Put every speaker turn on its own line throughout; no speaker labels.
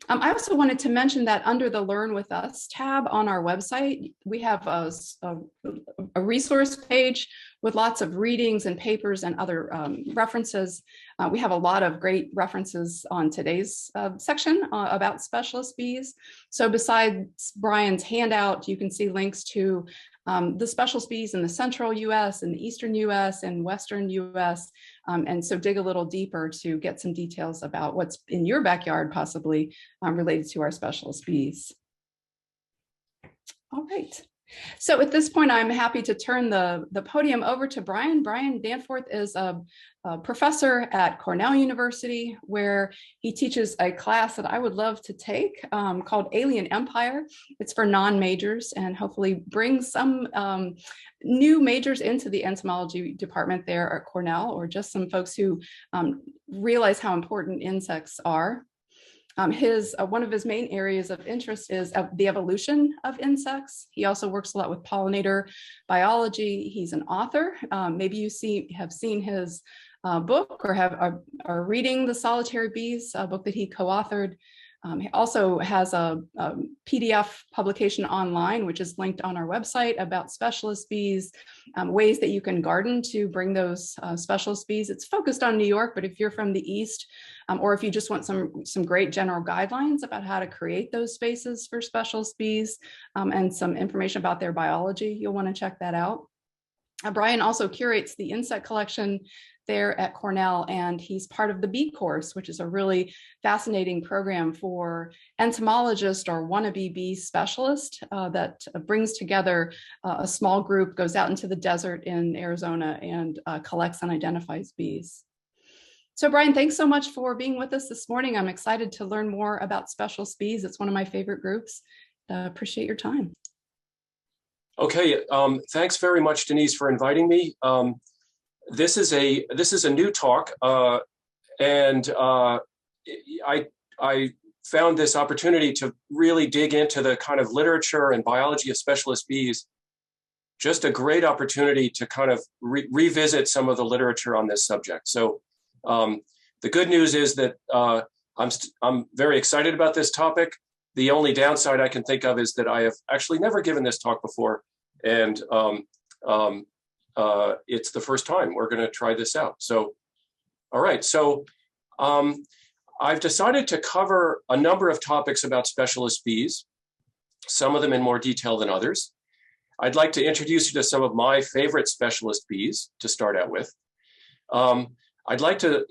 I also wanted to mention that under the Learn With Us tab on our website, we have a resource page with lots of readings and papers and other references. We have a lot of great references on today's section about specialist bees. So besides Bryan's handout, you can see links to the specialist bees in the central US and the eastern US and western US. And so dig a little deeper to get some details about what's in your backyard, possibly related to our specialist bees. All right. So at this point, I'm happy to turn the podium over to Bryan. Bryan Danforth is a professor at Cornell University, where he teaches a class that I would love to take called Alien Empire. It's for non-majors and hopefully bring some new majors into the entomology department there at Cornell, or just some folks who realize how important insects are. One of his main areas of interest is the evolution of insects. He also works a lot with pollinator biology. He's an author. Maybe you have seen his book or are reading The Solitary Bees, a book that he co-authored. He also has a PDF publication online, which is linked on our website, about specialist bees, ways that you can garden to bring those specialist bees. It's focused on New York, but if you're from the East, or if you just want some great general guidelines about how to create those spaces for specialist bees and some information about their biology, you'll want to check that out. Bryan also curates the insect collection there at Cornell, and he's part of the Bee Course, which is a really fascinating program for entomologists or wannabe bee specialists that brings together a small group, goes out into the desert in Arizona and collects and identifies bees. So Bryan, thanks so much for being with us this morning. I'm excited to learn more about specialist bees. It's one of my favorite groups. Appreciate your time.
Okay, thanks very much, Denise, for inviting me. This is a new talk, and I found this opportunity to really dig into the kind of literature and biology of specialist bees. Just a great opportunity to kind of revisit some of the literature on this subject. So the good news is that I'm very excited about this topic. The only downside I can think of is that I have actually never given this talk before, and it's the first time we're going to try this out. So, all right. So I've decided to cover a number of topics about specialist bees, some of them in more detail than others. I'd like to introduce you to some of my favorite specialist bees to start out with. I'd like to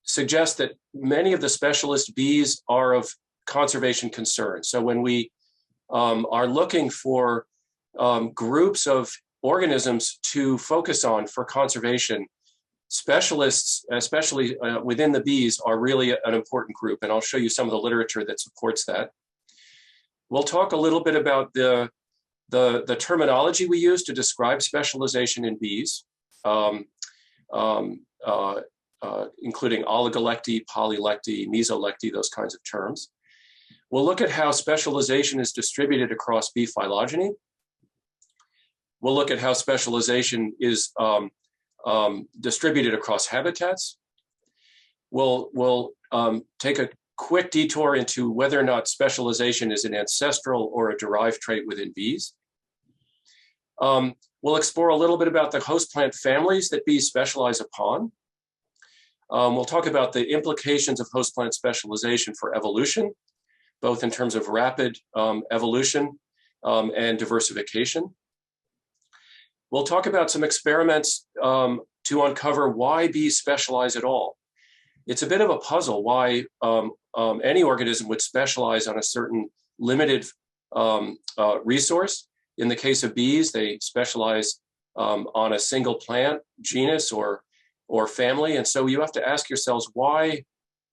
suggest that many of the specialist bees are of conservation concern. So when we are looking for groups of organisms to focus on for conservation, specialists, especially within the bees, are really an important group. And I'll show you some of the literature that supports that. We'll talk a little bit about the terminology we use to describe specialization in bees. Including oligolecty, polylecty, mesolecty, those kinds of terms. We'll look at how specialization is distributed across bee phylogeny. We'll look at how specialization is distributed across habitats. We'll take a quick detour into whether or not specialization is an ancestral or a derived trait within bees. We'll explore a little bit about the host plant families that bees specialize upon. We'll talk about the implications of host plant specialization for evolution, both in terms of rapid evolution and diversification. We'll talk about some experiments to uncover why bees specialize at all. It's a bit of a puzzle why any organism would specialize on a certain limited resource. In the case of bees, they specialize on a single plant, genus, or family. And so you have to ask yourselves, why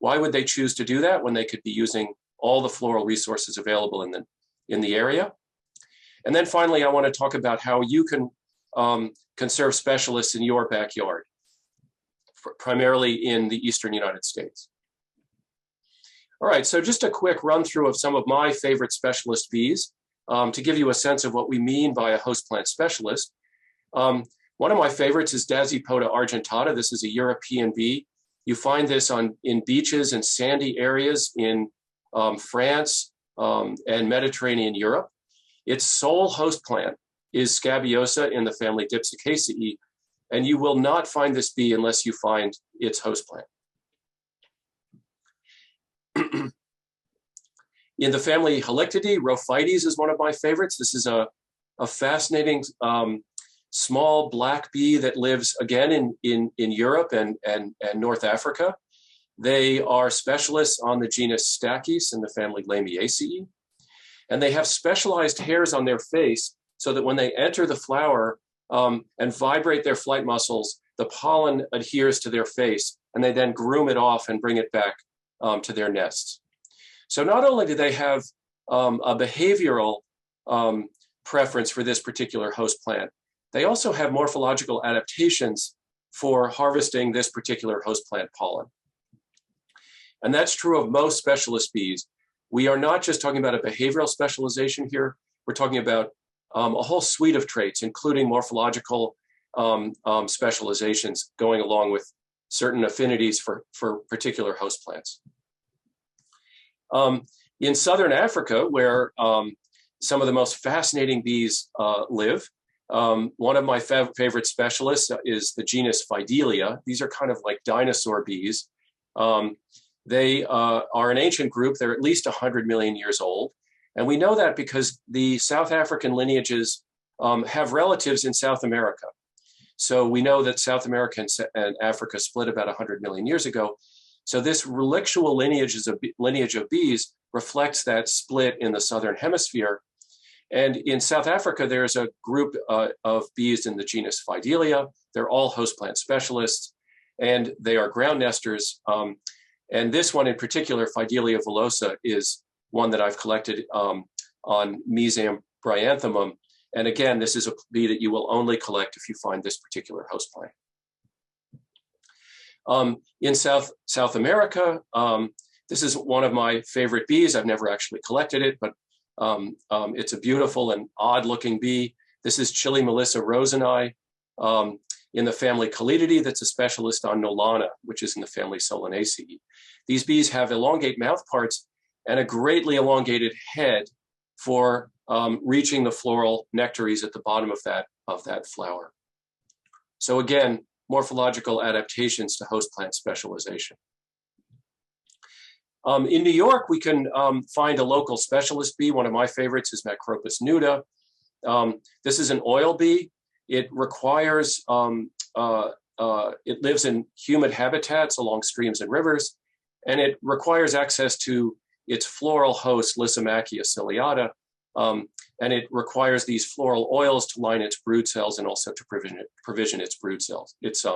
would they choose to do that when they could be using all the floral resources available in the area? And then finally, I want to talk about how you can conserve specialists in your backyard, primarily in the Eastern United States. All right, so just a quick run through of some of my favorite specialist bees to give you a sense of what we mean by a host plant specialist. One of my favorites is Dasypoda argentata. This is a European bee You find this in beaches and sandy areas in France and Mediterranean Europe. Its sole host plant is Scabiosa in the family Dipsaceae, and you will not find this bee unless you find its host plant. In the family Halictidae, Rhophites is one of my favorites. This is a fascinating small black bee that lives again in Europe and North Africa. They are specialists on the genus Stachys in the family Lamiaceae. And they have specialized hairs on their face so that when they enter the flower and vibrate their flight muscles, the pollen adheres to their face, and they then groom it off and bring it back to their nests. So not only do they have a behavioral preference for this particular host plant, they also have morphological adaptations for harvesting this particular host plant pollen. And that's true of most specialist bees. We are not just talking about a behavioral specialization here. We're talking about a whole suite of traits, including morphological specializations going along with certain affinities for particular host plants. In Southern Africa, where some of the most fascinating bees live, one of my favorite specialists is the genus Phydelia. These are kind of like dinosaur bees. They are an ancient group. They're at least 100 million years old. And we know that because the South African lineages have relatives in South America. So we know that South America and Africa split about 100 million years ago. So this relictual lineage of bees reflects that split in the Southern Hemisphere. And in South Africa, there's a group of bees in the genus Phydelia. They're all host plant specialists, and they are ground nesters. And this one in particular, Phydelia villosa, is one that I've collected on Mesam bryanthemum. And again, this is a bee that you will only collect if you find this particular host plant. In South America, this is one of my favorite bees. I've never actually collected it, but it's a beautiful and odd-looking bee. This is Chili Melissa roseni in the family Calididae. That's a specialist on Nolana, which is in the family Solanaceae. These bees have elongate mouth parts and a greatly elongated head for reaching the floral nectaries at the bottom of that flower. So again, morphological adaptations to host plant specialization. In New York, we can find a local specialist bee. One of my favorites is Macropus nuda. This is an oil bee. It requires, it lives in humid habitats along streams and rivers, and it requires access to its floral host, Lysomachia ciliata, and it requires these floral oils to line its brood cells and also to provision its brood cells, its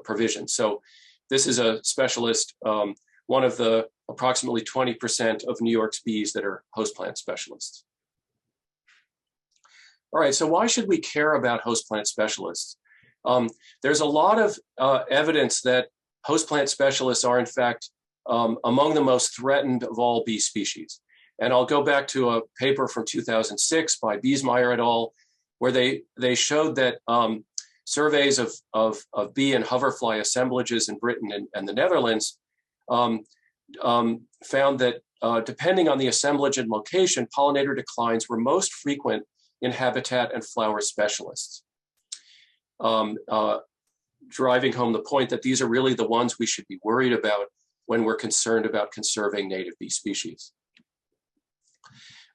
provision. So this is a specialist, one of the approximately 20% of New York's bees that are host plant specialists. All right, so why should we care about host plant specialists? There's a lot of evidence that host plant specialists are in fact among the most threatened of all bee species. And I'll go back to a paper from 2006 by Biesmeyer et al., where they showed that surveys of bee and hoverfly assemblages in Britain and the Netherlands found that depending on the assemblage and location, pollinator declines were most frequent in habitat and flower specialists, driving home the point that these are really the ones we should be worried about when we're concerned about conserving native bee species.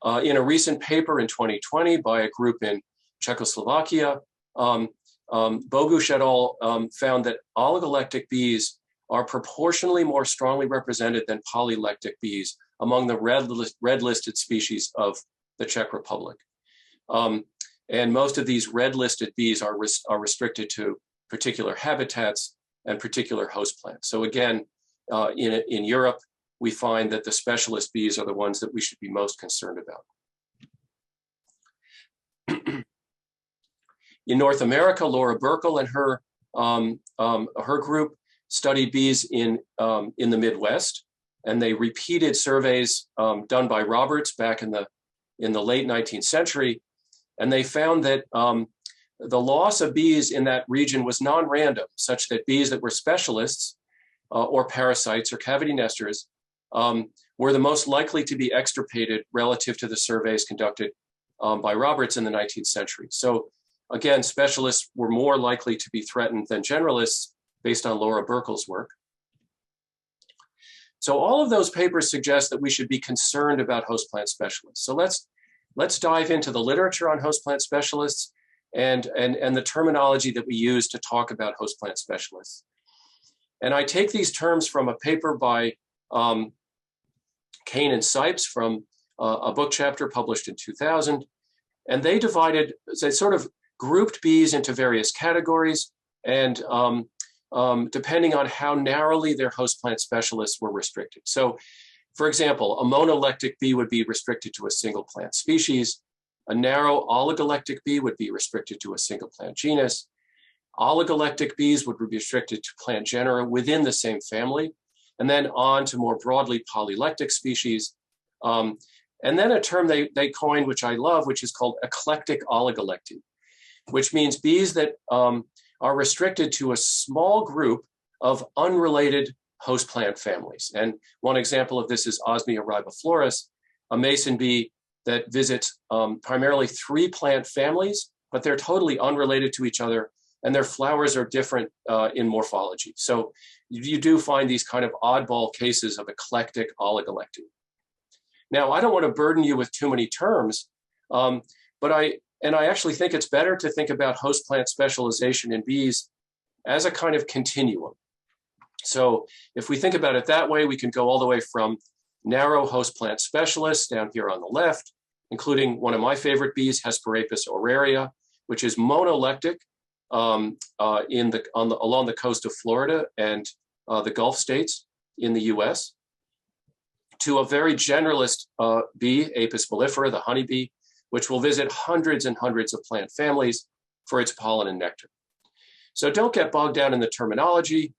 In a recent paper in 2020 by a group in Czechoslovakia, Boguš et al. Found that oligolectic bees are proportionally more strongly represented than polylectic bees among the red listed species of the Czech Republic. And most of these red listed bees are restricted to particular habitats and particular host plants. So again, in Europe, we find that the specialist bees are the ones that we should be most concerned about. In North America, Laura Burkle and her group studied bees in the Midwest, and they repeated surveys done by Roberts back in the late 19th century, and they found that the loss of bees in that region was non-random, such that bees that were specialists or parasites or cavity nesters were the most likely to be extirpated relative to the surveys conducted by Roberts in the 19th century. So again, specialists were more likely to be threatened than generalists based on Laura Burkle's work. So all of those papers suggest that we should be concerned about host plant specialists. So let's dive into the literature on host plant specialists and the terminology that we use to talk about host plant specialists. And I take these terms from a paper by Kane and Sipes from a book chapter published in 2000. And they sort of grouped bees into various categories, and depending on how narrowly their host plant specialists were restricted. So, for example, a monolectic bee would be restricted to a single plant species. A narrow oligolectic bee would be restricted to a single plant genus. Oligolectic bees would be restricted to plant genera within the same family, and then on to more broadly polylectic species. And then a term they coined, which I love, which is called eclectic oligolecty, which means bees that are restricted to a small group of unrelated host plant families. And one example of this is Osmia ribiflorus, a mason bee that visits primarily 3 plant families, but they're totally unrelated to each other, and their flowers are different in morphology. So you do find these kind of oddball cases of eclectic oligolecty. Now, I don't want to burden you with too many terms, but I actually think it's better to think about host plant specialization in bees as a kind of continuum. So if we think about it that way, we can go all the way from narrow host plant specialists down here on the left, including one of my favorite bees, Hesperapis aurelia, which is monolectic along the coast of Florida and the Gulf states in the US, to a very generalist bee, Apis mellifera, the honeybee, which will visit hundreds and hundreds of plant families for its pollen and nectar. So don't get bogged down in the terminology.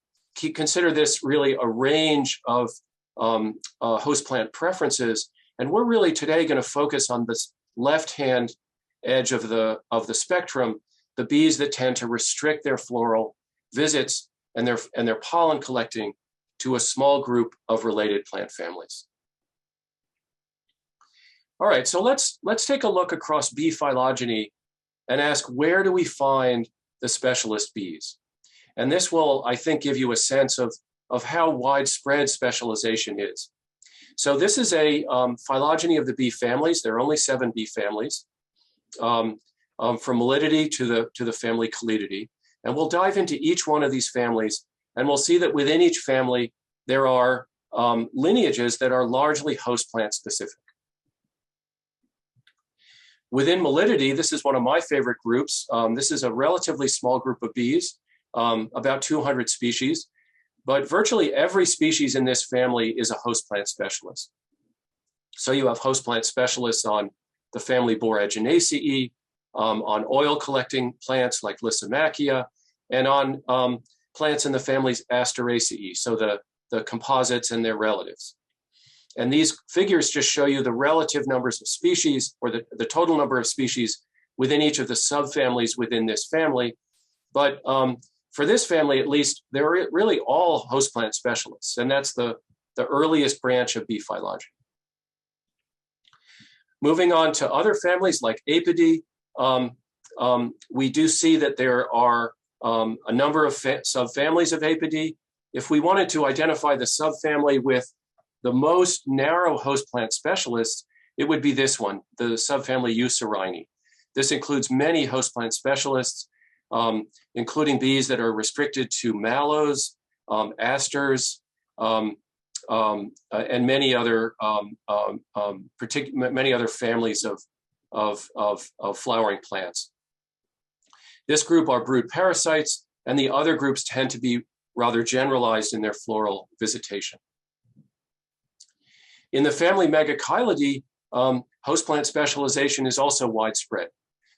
Consider this really a range of host plant preferences. And we're really today going to focus on this left-hand edge of the spectrum, the bees that tend to restrict their floral visits and their pollen collecting to a small group of related plant families. All right, so let's take a look across bee phylogeny and ask, where do we find the specialist bees? And this will, I think, give you a sense of how widespread specialization is. So this is a phylogeny of the bee families. There are only 7 bee families, from Melididae to the family Callididae. And we'll dive into each one of these families, and we'll see that within each family, there are lineages that are largely host plant specific. Within Melididae, this is one of my favorite groups. This is a relatively small group of bees, about 200 species, but virtually every species in this family is a host plant specialist. So you have host plant specialists on the family Boraginaceae, on oil collecting plants like Lysimachia, and on plants in the families Asteraceae, so the composites and their relatives. And these figures just show you the relative numbers of species, or the total number of species within each of the subfamilies within this family. But for this family, at least, they're really all host plant specialists, and that's the earliest branch of bee phylogeny. Moving on to other families like Apidae, we do see that there are a number of subfamilies of Apidae. If we wanted to identify the subfamily with the most narrow host plant specialists, it would be this one, the subfamily Eucerainae. This includes many host plant specialists, including bees that are restricted to mallows, asters, and many other families of flowering plants. This group are brood parasites, and the other groups tend to be rather generalized in their floral visitation. In the family Megachilidae, host plant specialization is also widespread.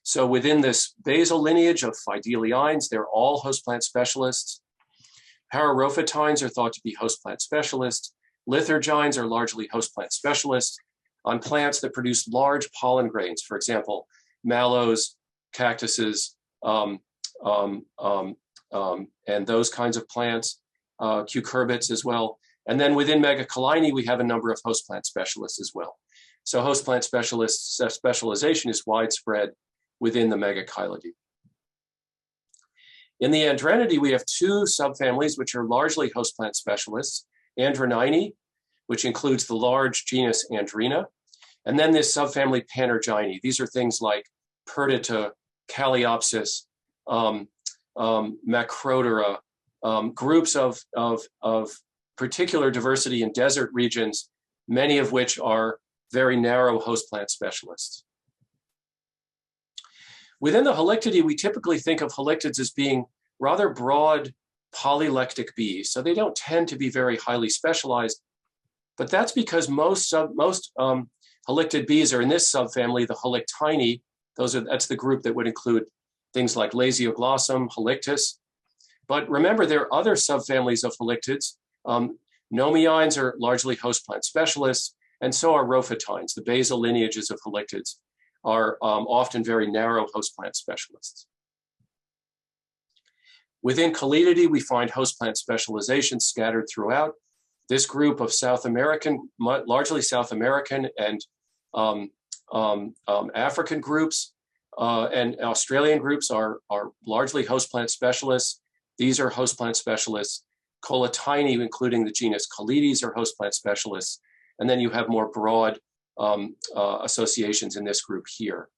So within this basal lineage of Phydelioines, they're all host plant specialists. Pararophytines are thought to be host plant specialists. Lithargines are largely host plant specialists on plants that produce large pollen grains, for example, mallows, cactuses, um, and those kinds of plants, cucurbits as well. And then within Megachilinae, we have a number of host plant specialists as well. So host plant specialization is widespread within the Megachilidae. In the Andrenidae, we have two subfamilies, which are largely host plant specialists. Androninae, which includes the large genus Andrena, and then this subfamily Panergynae. These are things like Perdita, Calliopsis, Macrodera, groups of particular diversity in desert regions, many of which are very narrow host plant specialists. Within the Halictidae, we typically think of halictids as being rather broad polylectic bees. So they don't tend to be very highly specialized, but that's because most halictid bees are in this subfamily, the Halictinae. That's the group that would include things like Lasioglossum, Halictus. But remember, there are other subfamilies of halictids. Nomiines are largely host plant specialists, and so are Rhophytines. The basal lineages of halictids are often very narrow host plant specialists. Within Calididae, we find host plant specialization scattered throughout. This group of South American, largely South American and African groups and Australian groups are largely host plant specialists. These are host plant specialists. Colytinae, including the genus Calides, are host plant specialists. And then you have more broad associations in this group here.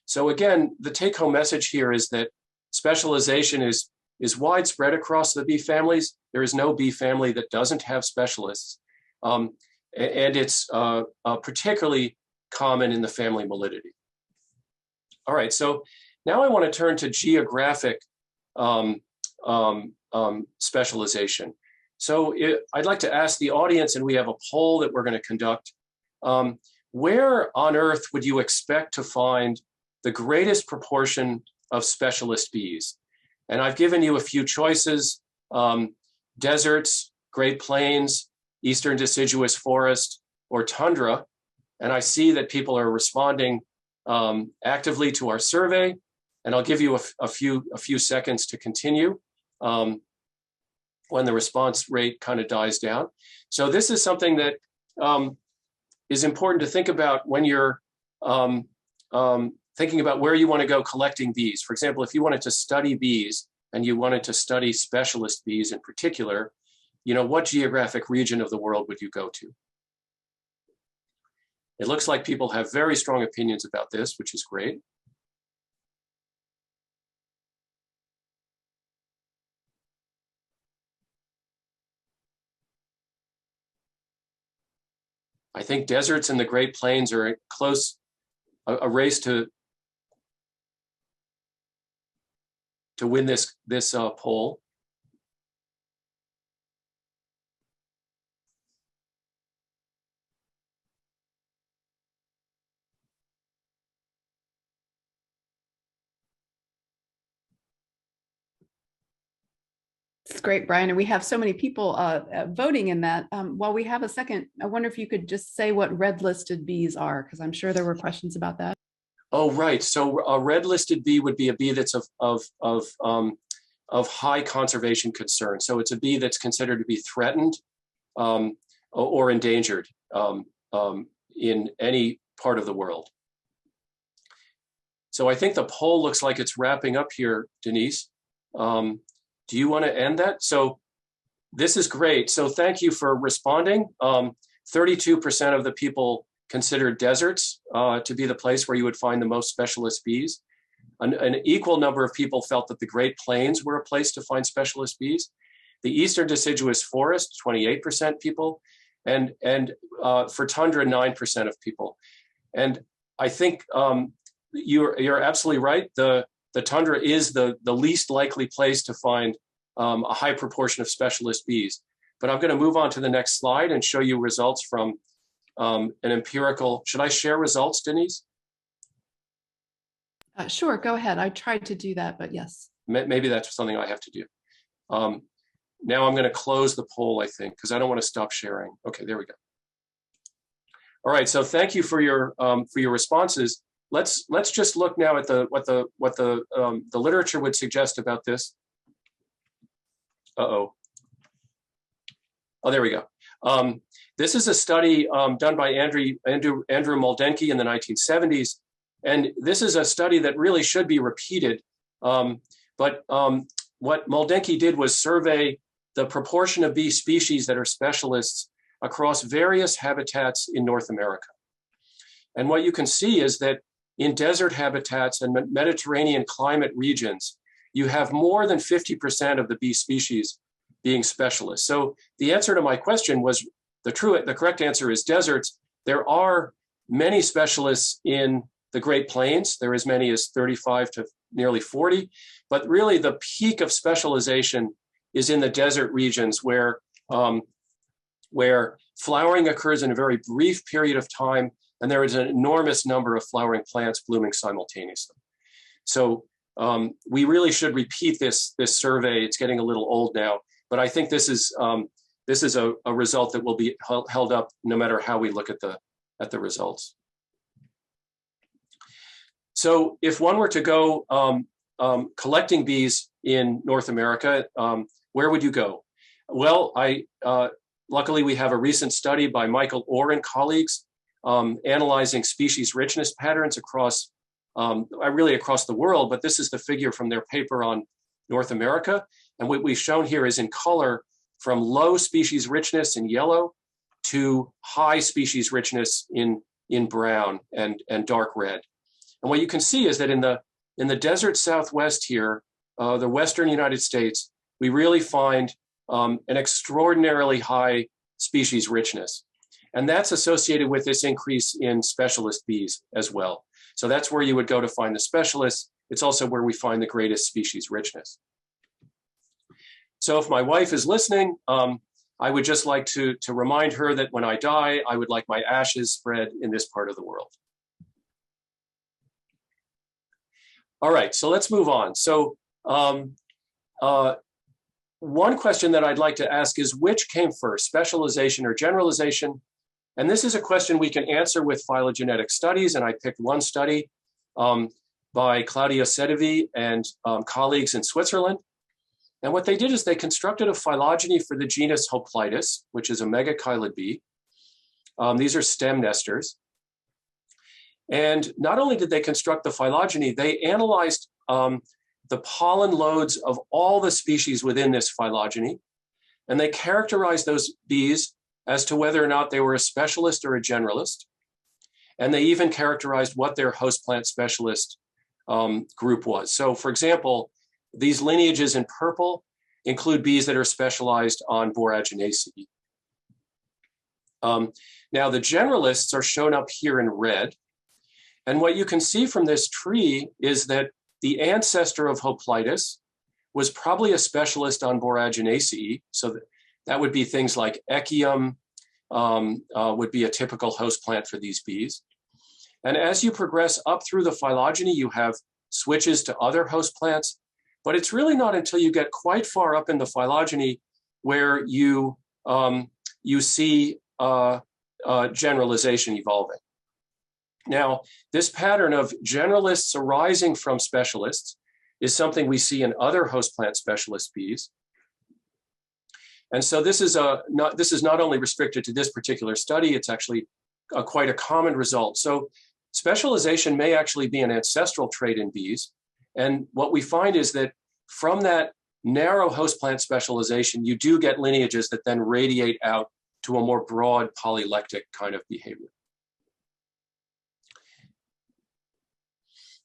So again, the take-home message here is that specialization is widespread across the bee families. There is no bee family that doesn't have specialists. And it's particularly common in the family Melididae. All right, so now I want to turn to geographic specialization. So I'd like to ask the audience, and we have a poll that we're going to conduct. Where on Earth would you expect to find the greatest proportion of specialist bees? And I've given you a few choices: deserts, Great Plains, Eastern deciduous forest, or tundra. And I see that people are responding actively to our survey. And I'll give you a few seconds to continue when the response rate kind of dies down. So this is something that is important to think about when you're thinking about where you want to go collecting bees. For example, if you wanted to study bees and you wanted to study specialist bees in particular, what geographic region of the world would you go to? It looks like people have very strong opinions about this, which is great. I think deserts and the Great Plains are close, a race to win this poll.
It's great, Brian, and we have so many people voting in that. While we have a second, I wonder if you could just say what red-listed bees are, because I'm sure there were questions about that.
Oh, right. So a red-listed bee would be a bee that's of high conservation concern. So it's a bee that's considered to be threatened or endangered in any part of the world. So I think the poll looks like it's wrapping up here, Denise. Do you want to end that? So this is great. So thank you for responding. 32% of the people considered deserts to be the place where you would find the most specialist bees. An equal number of people felt that the Great Plains were a place to find specialist bees. The Eastern deciduous forest, 28% people, and for tundra, 9% of people. And I think you're absolutely right. The tundra is the least likely place to find a high proportion of specialist bees. But I'm going to move on to the next slide and show you results from an empirical. Should I share results, Denise?
Sure, go ahead. I tried to do that, but yes.
Maybe that's something I have to do. Now I'm going to close the poll, I think, because I don't want to stop sharing. Okay, there we go. All right, so thank you for your responses. let's just look now at what the literature would suggest about this. Oh, there we go. This is a study done by Andrew Moldenke in the 1970s. And this is a study that really should be repeated. But what Moldenke did was survey the proportion of bee species that are specialists across various habitats in North America. And what you can see is that in desert habitats and Mediterranean climate regions, you have more than 50% of the bee species being specialists. So the answer to my question was the correct answer is deserts. There are many specialists in the Great Plains. There are as many as 35 to nearly 40, but really the peak of specialization is in the desert regions where flowering occurs in a very brief period of time, and there is an enormous number of flowering plants blooming simultaneously. So we really should repeat this survey. It's getting a little old now, but I think this is a result that will be held up no matter how we look at the results. So if one were to go collecting bees in North America, where would you go? Well, luckily we have a recent study by Michael Orr and colleagues analyzing species richness patterns across the world, but this is the figure from their paper on North America. And what we've shown here is in color from low species richness in yellow to high species richness in brown and dark red. And what you can see is that in the desert Southwest here, the Western United States, we really find an extraordinarily high species richness. And that's associated with this increase in specialist bees as well. So that's where you would go to find the specialists. It's also where we find the greatest species richness. So if my wife is listening, I would just like to remind her that when I die, I would like my ashes spread in this part of the world. All right, so let's move on. So one question that I'd like to ask is, which came first, specialization or generalization? And this is a question we can answer with phylogenetic studies, and I picked one study by Claudio Sedevi and colleagues in Switzerland. And what they did is they constructed a phylogeny for the genus Hoplites, which is a megachilid bee. These are stem nesters. And not only did they construct the phylogeny, they analyzed the pollen loads of all the species within this phylogeny. And they characterized those bees as to whether or not they were a specialist or a generalist. And they even characterized what their host plant specialist group was. So for example, these lineages in purple include bees that are specialized on Boraginaceae. Now the generalists are shown up here in red. And what you can see from this tree is that the ancestor of Hoplites was probably a specialist on Boraginaceae. So that would be things like Echium, would be a typical host plant for these bees. And as you progress up through the phylogeny, you have switches to other host plants, but it's really not until you get quite far up in the phylogeny where you see generalization evolving. Now, this pattern of generalists arising from specialists is something we see in other host plant specialist bees. And so this is not only restricted to this particular study, it's actually quite a common result. So specialization may actually be an ancestral trait in bees. And what we find is that from that narrow host plant specialization, you do get lineages that then radiate out to a more broad polylectic kind of behavior.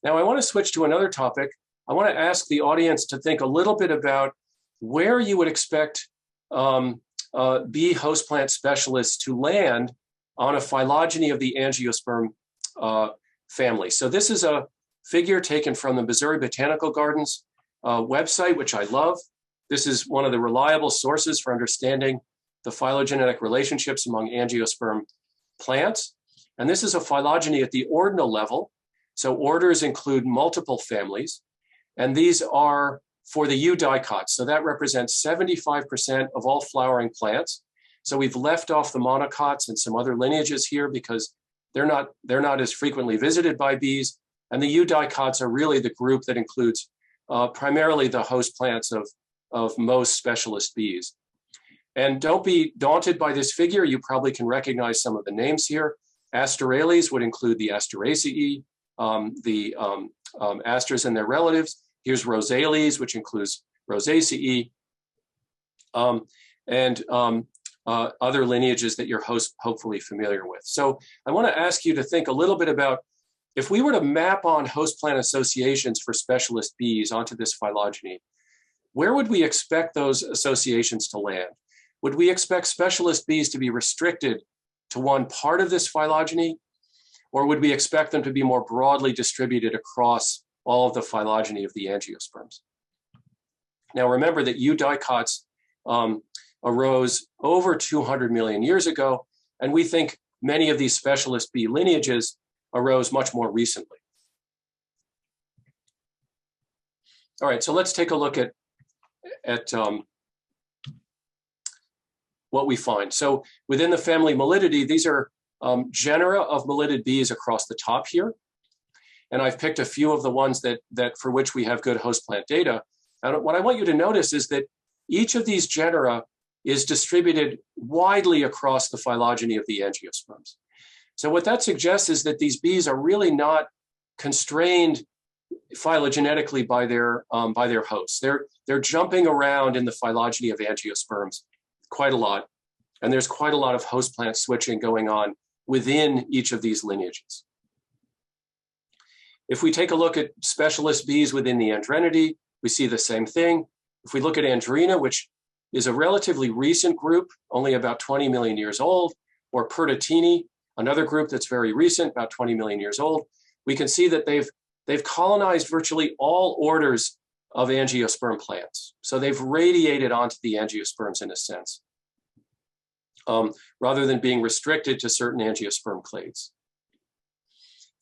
Now I want to switch to another topic. I want to ask the audience to think a little bit about where you would expect bee host plant specialists to land on a phylogeny of the angiosperm family. So this is a figure taken from the Missouri Botanical Gardens website, which I love. This is one of the reliable sources for understanding the phylogenetic relationships among angiosperm plants. And this is a phylogeny at the ordinal level. So orders include multiple families, and these are for the eudicots. So that represents 75% of all flowering plants. So we've left off the monocots and some other lineages here because they're not as frequently visited by bees. And the eudicots are really the group that includes primarily the host plants of most specialist bees. And don't be daunted by this figure. You probably can recognize some of the names here. Asterales would include the Asteraceae, the asters and their relatives. Here's Rosales, which includes Rosaceae, and other lineages that you're hopefully familiar with. So I want to ask you to think a little bit about, if we were to map on host plant associations for specialist bees onto this phylogeny, where would we expect those associations to land? Would we expect specialist bees to be restricted to one part of this phylogeny? Or would we expect them to be more broadly distributed across all of the phylogeny of the angiosperms? Now remember that eudicots arose over 200 million years ago, and we think many of these specialist bee lineages arose much more recently. All right, so let's take a look at what we find. So within the family Mellididae, these are genera of Mellidid bees across the top here. And I've picked a few of the ones that for which we have good host plant data. And what I want you to notice is that each of these genera is distributed widely across the phylogeny of the angiosperms. So what that suggests is that these bees are really not constrained phylogenetically by their hosts. They're jumping around in the phylogeny of angiosperms quite a lot, and there's quite a lot of host plant switching going on within each of these lineages. If we take a look at specialist bees within the Andrenidae, we see the same thing. If we look at Andrena, which is a relatively recent group, only about 20 million years old, or Pertutini, another group that's very recent, about 20 million years old, we can see that they've colonized virtually all orders of angiosperm plants. So they've radiated onto the angiosperms in a sense, rather than being restricted to certain angiosperm clades.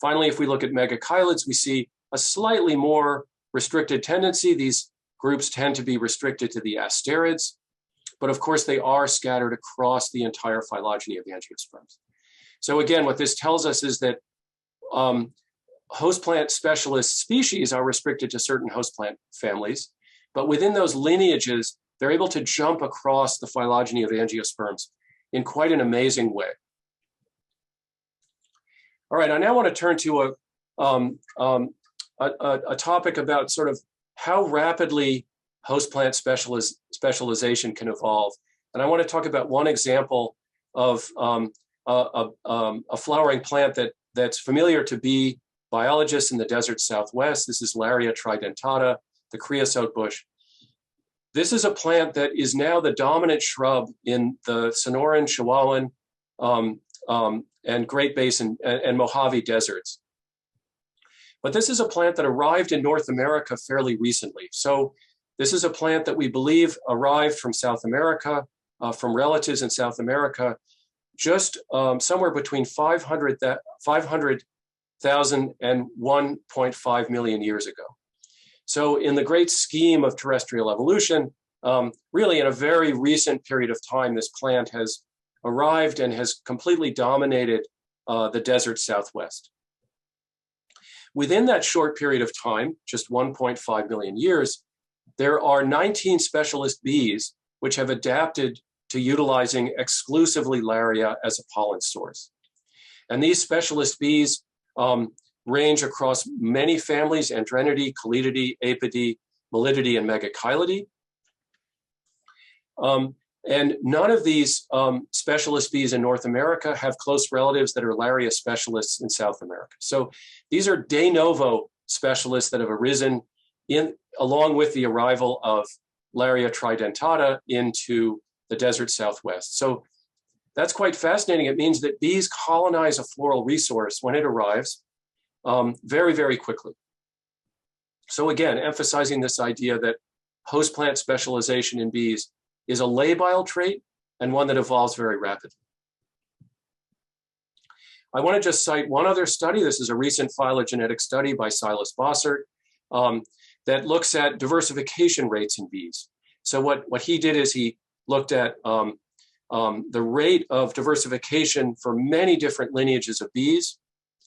Finally, if we look at megachilids, we see a slightly more restricted tendency. These groups tend to be restricted to the asterids, but of course they are scattered across the entire phylogeny of angiosperms. So again, what this tells us is that host plant specialist species are restricted to certain host plant families, but within those lineages, they're able to jump across the phylogeny of angiosperms in quite an amazing way. All right, I now want to turn to a topic about sort of how rapidly host plant specialization can evolve. And I want to talk about one example of a flowering plant that's familiar to bee biologists in the desert Southwest. This is Laria tridentata, the creosote bush. This is a plant that is now the dominant shrub in the Sonoran, Chihuahuan, and Great Basin and Mojave deserts. But this is a plant that arrived in North America fairly recently. So this is a plant that we believe arrived from South America, from relatives in South America, just somewhere between 500,000 and 1.5 million years ago. So in the great scheme of terrestrial evolution, really in a very recent period of time, this plant has arrived and has completely dominated the desert Southwest. Within that short period of time, just 1.5 million years, there are 19 specialist bees which have adapted to utilizing exclusively Laria as a pollen source. And these specialist bees range across many families: Andrenidae, Callididae, Apidae, Mellididae, and Megachilidae. And none of these specialist bees in North America have close relatives that are Laria specialists in South America. So these are de novo specialists that have arisen along with the arrival of Laria tridentata into the desert Southwest. So that's quite fascinating. It means that bees colonize a floral resource when it arrives very, very quickly. So again, emphasizing this idea that host plant specialization in bees is a labile trait and one that evolves very rapidly. I want to just cite one other study. This is a recent phylogenetic study by Silas Bossert that looks at diversification rates in bees. So what he did is he looked at the rate of diversification for many different lineages of bees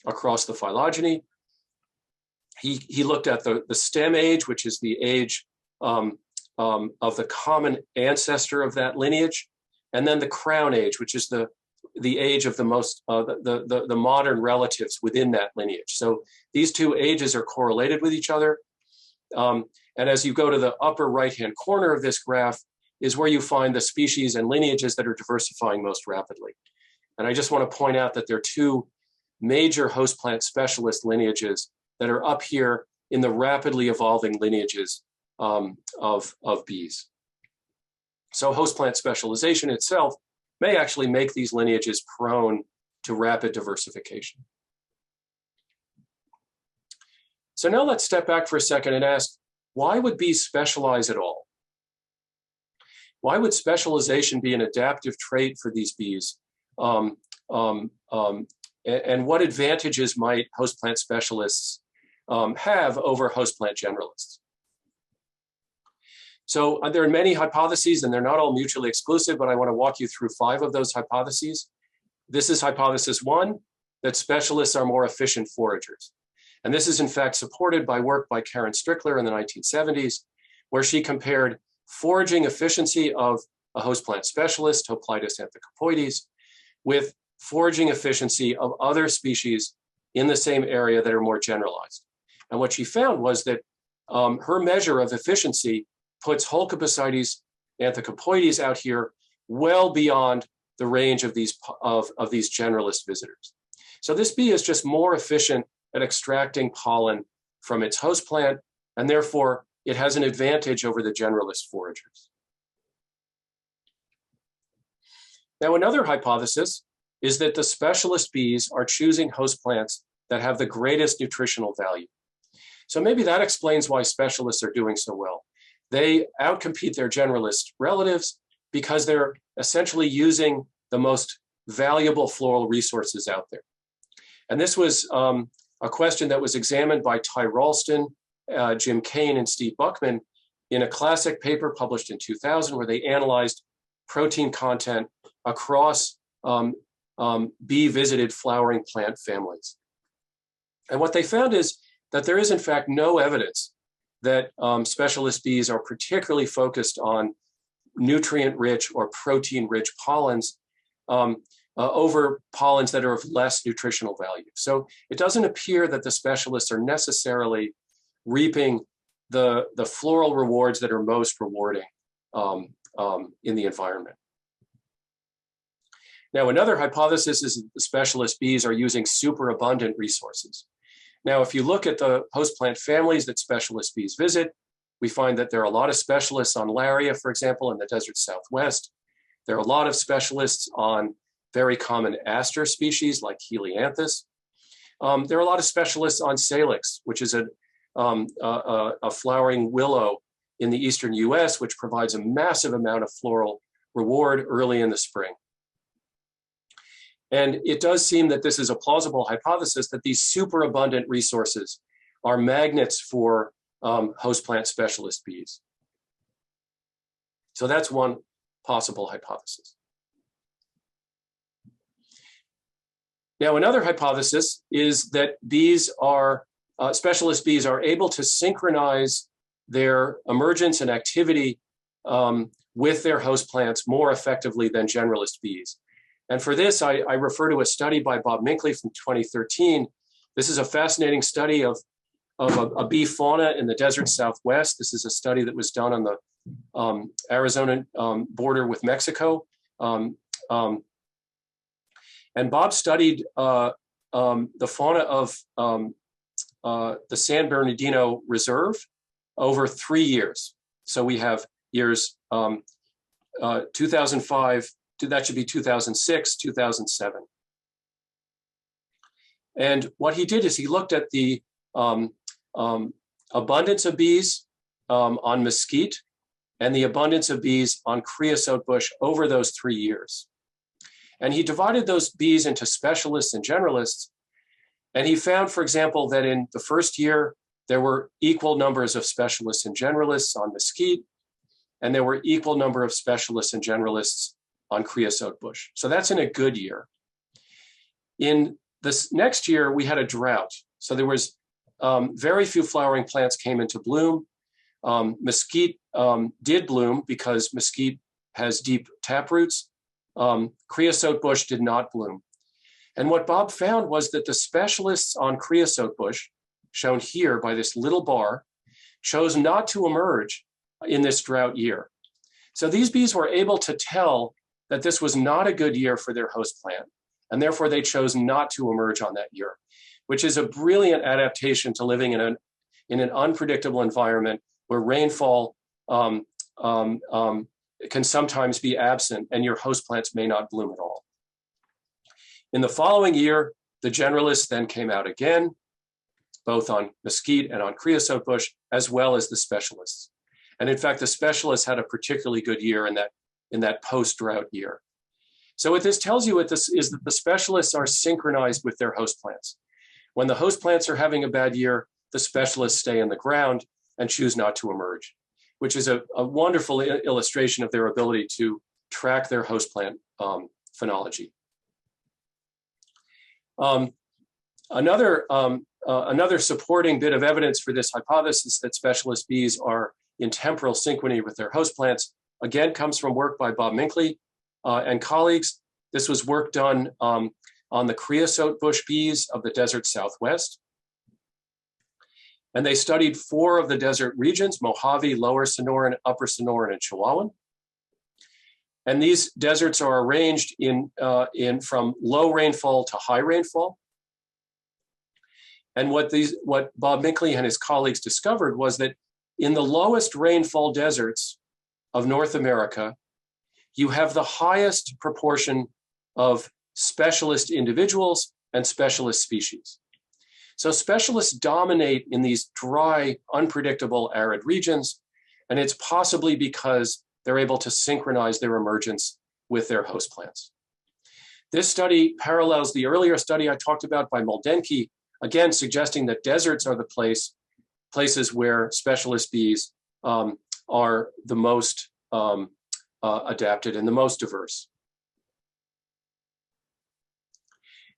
across the phylogeny. He looked at the stem age, which is the age of the common ancestor of that lineage, and then the crown age, which is the age of the most the modern relatives within that lineage. So these two ages are correlated with each other. And as you go to the upper right-hand corner of this graph is where you find the species and lineages that are diversifying most rapidly. And I just want to point out that there are two major host plant specialist lineages that are up here in the rapidly evolving lineages of bees. So host plant specialization itself may actually make these lineages prone to rapid diversification. So now let's step back for a second and ask, why would bees specialize at all? Why would specialization be an adaptive trait for these bees? And what advantages might host plant specialists have over host plant generalists? So there are many hypotheses, and they're not all mutually exclusive, but I want to walk you through 5 of those hypotheses. This is hypothesis 1, that specialists are more efficient foragers. And this is in fact supported by work by Karen Strickler in the 1970s, where she compared foraging efficiency of a host plant specialist, Hoplites anthicopoides, with foraging efficiency of other species in the same area that are more generalized. And what she found was that her measure of efficiency puts Holcopocides anthicopoides out here well beyond the range of these generalist visitors. So this bee is just more efficient at extracting pollen from its host plant, and therefore it has an advantage over the generalist foragers. Now, another hypothesis is that the specialist bees are choosing host plants that have the greatest nutritional value. So maybe that explains why specialists are doing so well. They outcompete their generalist relatives because they're essentially using the most valuable floral resources out there. And this was a question that was examined by Ty Ralston, Jim Kane, and Steve Buckman in a classic paper published in 2000, where they analyzed protein content across bee-visited flowering plant families. And what they found is that there is, in fact, no evidence that specialist bees are particularly focused on nutrient-rich or protein-rich pollens over pollens that are of less nutritional value. So it doesn't appear that the specialists are necessarily reaping the floral rewards that are most rewarding in the environment. Now, another hypothesis is that the specialist bees are using superabundant resources. Now, if you look at the host plant families that specialist bees visit, we find that there are a lot of specialists on Lariia, for example, in the desert Southwest. There are a lot of specialists on very common aster species like Helianthus. There are a lot of specialists on Salix, which is a flowering willow in the eastern US, which provides a massive amount of floral reward early in the spring. And it does seem that this is a plausible hypothesis that these superabundant resources are magnets for host plant specialist bees. So that's one possible hypothesis. Now, another hypothesis is that bees are, specialist bees are able to synchronize their emergence and activity with their host plants more effectively than generalist bees. And for this, I refer to a study by Bob Minkley from 2013. This is a fascinating study of a bee fauna in the desert Southwest. This is a study that was done on the Arizona border with Mexico. And Bob studied the fauna of the San Bernardino Reserve over 3 years. So we have years 2005, that should be 2006, 2007. And what he did is he looked at the abundance of bees on mesquite and the abundance of bees on creosote bush over those 3 years. And he divided those bees into specialists and generalists. And he found, for example, that in the first year, there were equal numbers of specialists and generalists on mesquite, and there were equal number of specialists and generalists on creosote bush. So that's in a good year. In this next year, we had a drought. So there was very few flowering plants came into bloom. Mesquite did bloom because mesquite has deep taproots. Creosote bush did not bloom. And what Bob found was that the specialists on creosote bush, shown here by this little bar, chose not to emerge in this drought year. So these bees were able to tell that this was not a good year for their host plant, and therefore they chose not to emerge on that year, which is a brilliant adaptation to living in an unpredictable environment where rainfall can sometimes be absent and your host plants may not bloom at all. In the following year, the generalists then came out again, both on mesquite and on creosote bush, as well as the specialists. And in fact, the specialists had a particularly good year in that post-drought year. So what this tells you is that the specialists are synchronized with their host plants. When the host plants are having a bad year, the specialists stay in the ground and choose not to emerge, which is a wonderful illustration of their ability to track their host plant phenology. Another supporting bit of evidence for this hypothesis that specialist bees are in temporal synchrony with their host plants, again, comes from work by Bob Minkley and colleagues. This was work done on the creosote bush bees of the desert Southwest. And they studied 4 of the desert regions: Mojave, Lower Sonoran, Upper Sonoran, and Chihuahuan. And these deserts are arranged from low rainfall to high rainfall. And what Bob Minkley and his colleagues discovered was that in the lowest rainfall deserts of North America, you have the highest proportion of specialist individuals and specialist species. So specialists dominate in these dry, unpredictable, arid regions, and it's possibly because they're able to synchronize their emergence with their host plants. This study parallels the earlier study I talked about by Moldenke, again suggesting that deserts are the places where specialist bees are the most adapted and the most diverse.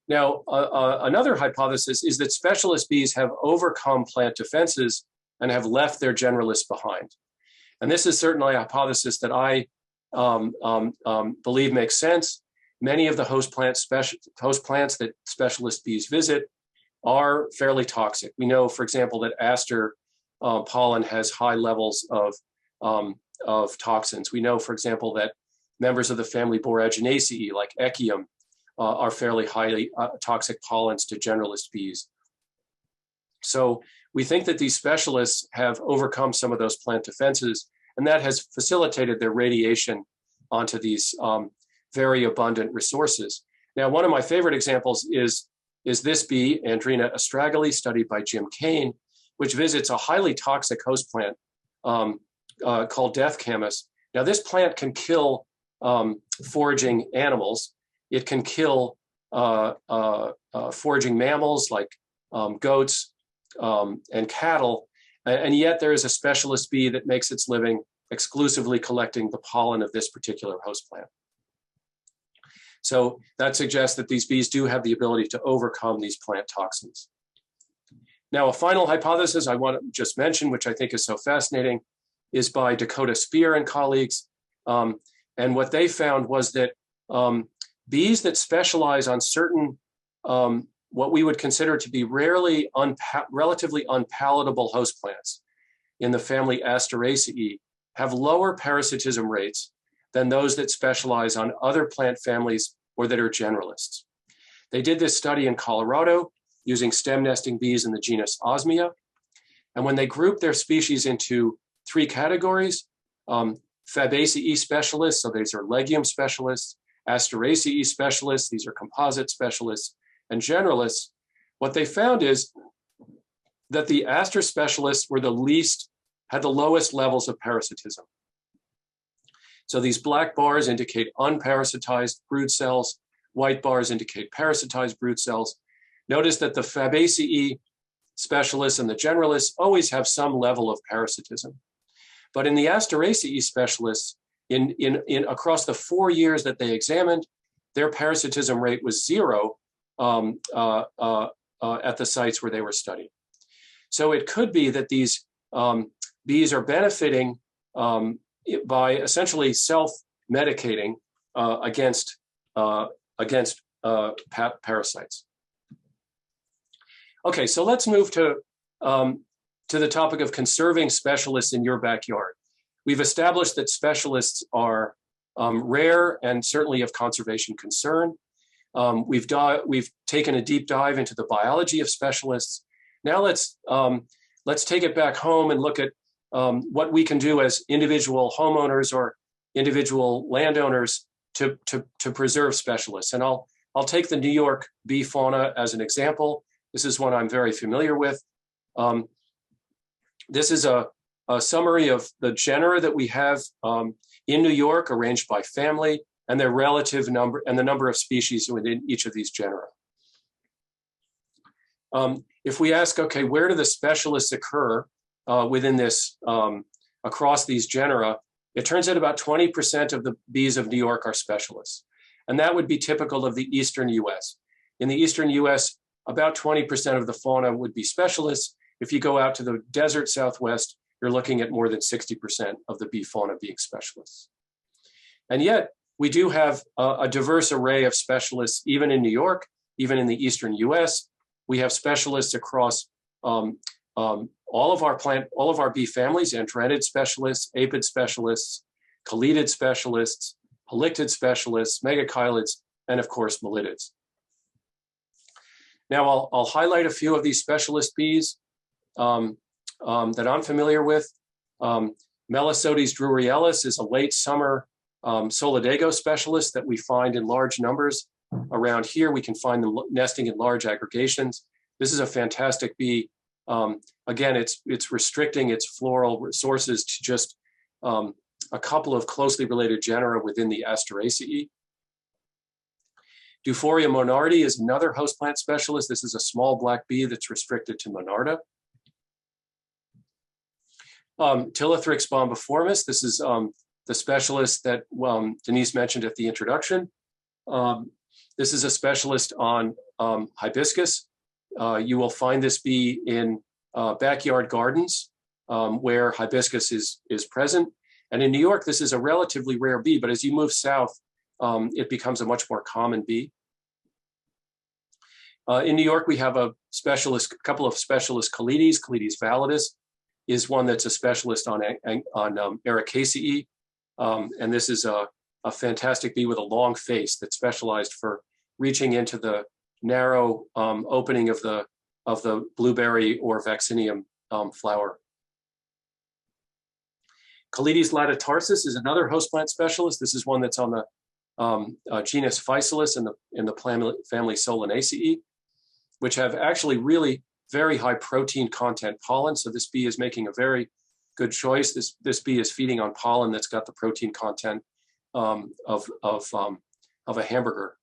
Now, another hypothesis is that specialist bees have overcome plant defenses and have left their generalists behind. And this is certainly a hypothesis that I believe makes sense. Many of the host plants that specialist bees visit are fairly toxic. We know, for example, that aster pollen has high levels of toxins. We know, for example, that members of the family Boraginaceae, like Echium, are fairly highly toxic pollens to generalist bees. So we think that these specialists have overcome some of those plant defenses, and that has facilitated their radiation onto these very abundant resources. Now, one of my favorite examples is this bee, Andrena astragali, studied by Jim Kane, which visits a highly toxic host plant called death camas. Now, this plant can kill foraging animals. It can kill foraging mammals like goats and cattle, and yet there is a specialist bee that makes its living exclusively collecting the pollen of this particular host plant. So that suggests that these bees do have the ability to overcome these plant toxins. Now, a final hypothesis I want to just mention, which I think is so fascinating, is by Dakota Spear and colleagues. And what they found was that bees that specialize on certain, what we would consider to be relatively unpalatable host plants in the family Asteraceae have lower parasitism rates than those that specialize on other plant families or that are generalists. They did this study in Colorado using stem nesting bees in the genus Osmia. And when they grouped their species into 3 categories, Fabaceae specialists, so these are legume specialists, Asteraceae specialists, these are composite specialists, and generalists, what they found is that the aster specialists were had the lowest levels of parasitism. So these black bars indicate unparasitized brood cells, white bars indicate parasitized brood cells. Notice that the Fabaceae specialists and the generalists always have some level of parasitism. But in the Asteraceae specialists, across the 4 years that they examined, their parasitism rate was 0 at the sites where they were studied. So it could be that these bees are benefiting by essentially self-medicating against parasites. Okay, so let's move to the topic of conserving specialists in your backyard. We've established that specialists are rare and certainly of conservation concern. We've taken a deep dive into the biology of specialists. Now let's take it back home and look at what we can do as individual homeowners or individual landowners to preserve specialists. And I'll take the New York bee fauna as an example. This is one I'm very familiar with. This is a summary of the genera that we have in New York, arranged by family, and their relative number and the number of species within each of these genera. If we ask, okay, where do the specialists occur within this, across these genera, it turns out about 20% of the bees of New York are specialists. And that would be typical of the Eastern US. In the Eastern US, about 20% of the fauna would be specialists. If you go out to the desert Southwest, you're looking at more than 60% of the bee fauna being specialists. And yet, we do have a diverse array of specialists, even in New York, even in the Eastern US. We have specialists across all of our bee families: Andranid specialists, apid specialists, calidid specialists, halictid specialists, megachilids, and of course, mellidids. Now, I'll highlight a few of these specialist bees that I'm familiar with. Melisodes druryellus is a late summer solidago specialist that we find in large numbers around here. We can find them nesting in large aggregations. This is a fantastic bee. Again, it's restricting its floral resources to just a couple of closely related genera within the Asteraceae. Duphoria monardi is another houseplant specialist. This is a small black bee that's restricted to Monarda. Tilithrix bombiformis, this is the specialist that Denise mentioned at the introduction. This is a specialist on hibiscus. You will find this bee in backyard gardens where hibiscus is present. And in New York, this is a relatively rare bee, but as you move south, it becomes a much more common bee. In New York, we have a couple of specialist calides. Calides validus is one that's a specialist on Ericaceae. And this is a fantastic bee with a long face that's specialized for reaching into the narrow opening of the blueberry or vaccinium flower. Calides latitarsus is another houseplant specialist. This is one that's on the genus Physalis in the family Solanaceae, which have actually really very high protein content pollen. So this bee is making a very good choice. This bee is feeding on pollen that's got the protein content of a hamburger.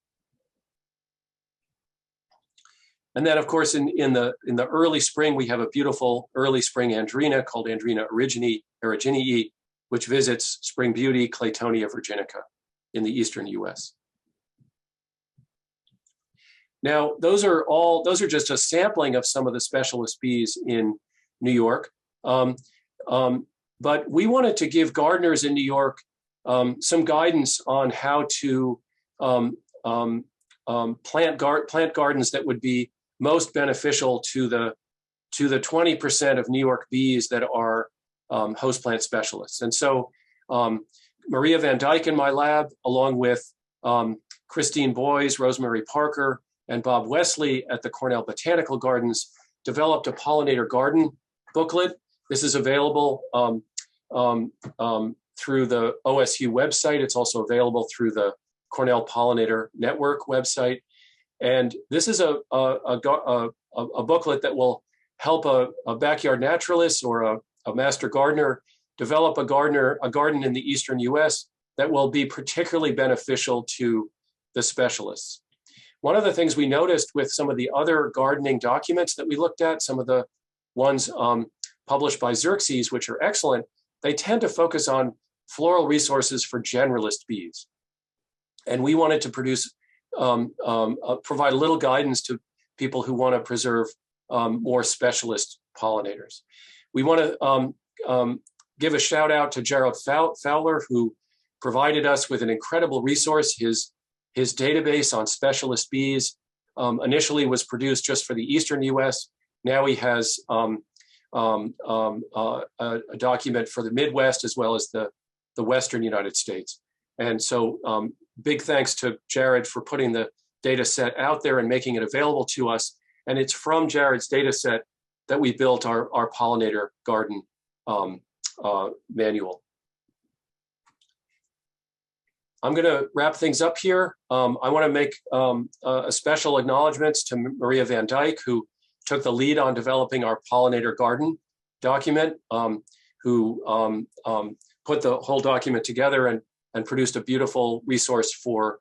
And then, of course, in the early spring, we have a beautiful early spring andrena called Andrena eriginii, which visits spring beauty Claytonia virginica in the eastern US. Now, those are just a sampling of some of the specialist bees in New York. But we wanted to give gardeners in New York some guidance on how to plant gardens that would be most beneficial to the 20% of New York bees that are houseplant specialists. And so Maria Van Dyke in my lab, along with Christine Boys, Rosemary Parker, and Bob Wesley at the Cornell Botanical Gardens, developed a pollinator garden booklet. This is available through the OSU website. It's also available through the Cornell Pollinator Network website. And this is a booklet that will help a backyard naturalist or a master gardener develop a garden in the eastern US that will be particularly beneficial to the specialists. One of the things we noticed with some of the other gardening documents that we looked at, some of the ones published by Xerxes, which are excellent, they tend to focus on floral resources for generalist bees. And we wanted to provide a little guidance to people who want to preserve more specialist pollinators. We want to give a shout out to Gerald Fowler, who provided us with an incredible resource. His database on specialist bees initially was produced just for the Eastern US. Now he has a document for the Midwest as well as the Western United States. And so big thanks to Jared for putting the data set out there and making it available to us. And it's from Jared's data set that we built our pollinator garden manual. I'm going to wrap things up here. I want to make a special acknowledgments to Maria Van Dyke, who took the lead on developing our pollinator garden document, who put the whole document together and produced a beautiful resource for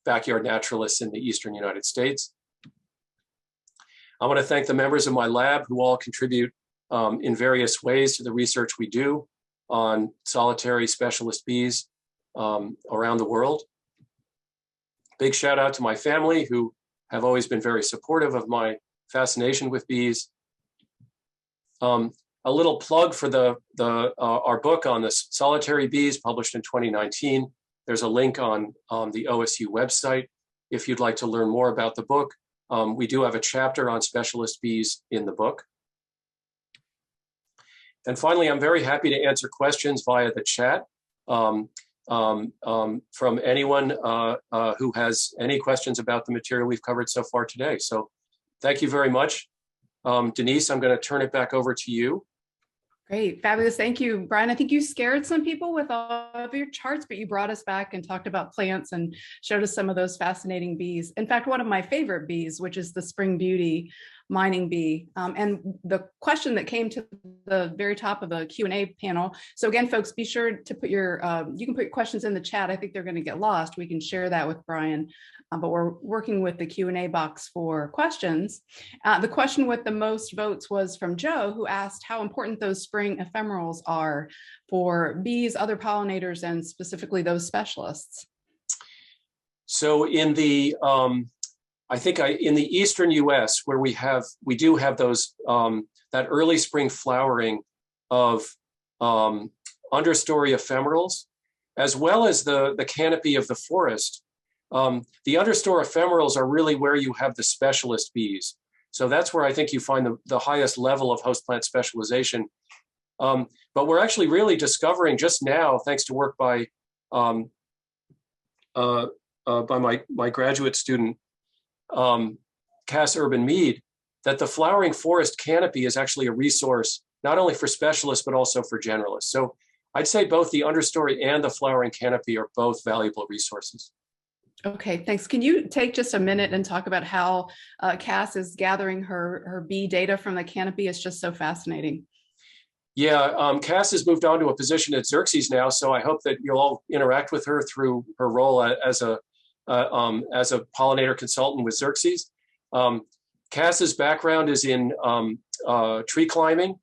backyard naturalists in the Eastern United States. I want to thank the members of my lab who all contribute in various ways to the research we do on solitary specialist bees around the world. Big shout out to my family who have always been very supportive of my fascination with bees. A little plug for our book on the solitary bees published in 2019. There's a link on the OSU website if you'd like to learn more about the book. We do have a chapter on specialist bees in the book. And finally, I'm very happy to answer questions via the chat from anyone who has any questions about the material we've covered so far today. So thank you very much. Denise, I'm going to turn it back over to you.
Great, fabulous. Thank you, Brian. I think you scared some people with all of your charts, but you brought us back and talked about plants and showed us some of those fascinating bees. In fact, one of my favorite bees, which is the spring beauty mining bee. And the question that came to the very top of the Q&A panel. So again, folks, be sure to put your, you can put your questions in the chat. I think they're going to get lost. We can share that with Brian, but we're working with the Q&A box for questions. The question with the most votes was from Joe, who asked how important those spring ephemerals are for bees, other pollinators, and specifically those specialists.
So in the, I think in the Eastern US, where we do have those, that early spring flowering of understory ephemerals, as well as the canopy of the forest. The understory ephemerals are really where you have the specialist bees. So that's where I think you find the highest level of host plant specialization. But we're actually really discovering just now, thanks to work by my graduate student, Cass Urban Mead, that the flowering forest canopy is actually a resource, not only for specialists, but also for generalists. So I'd say both the understory and the flowering canopy are both valuable resources.
Okay, thanks. Can you take just a minute and talk about how Cass is gathering her bee data from the canopy? It's just so fascinating.
Yeah, Cass has moved on to a position at Xerxes now, so I hope that you'll all interact with her through her role as a pollinator consultant with Xerxes. Cass's background is in tree climbing.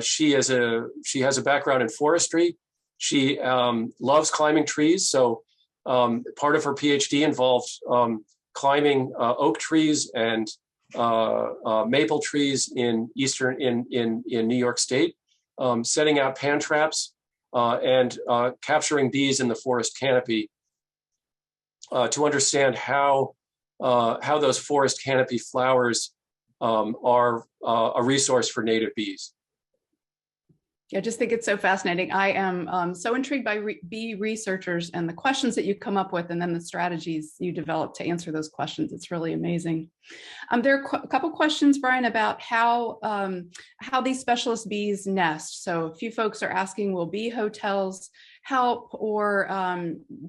She has a background in forestry. She loves climbing trees, so part of her PhD involved climbing oak trees and maple trees in New York State, setting out pan traps and capturing bees in the forest canopy to understand how those forest canopy flowers are a resource for native bees.
I just think it's so fascinating. I am so intrigued by bee researchers and the questions that you come up with, and then the strategies you develop to answer those questions. It's really amazing. There are a couple questions, Brian, about how these specialist bees nest. So a few folks are asking, will bee hotels help? Or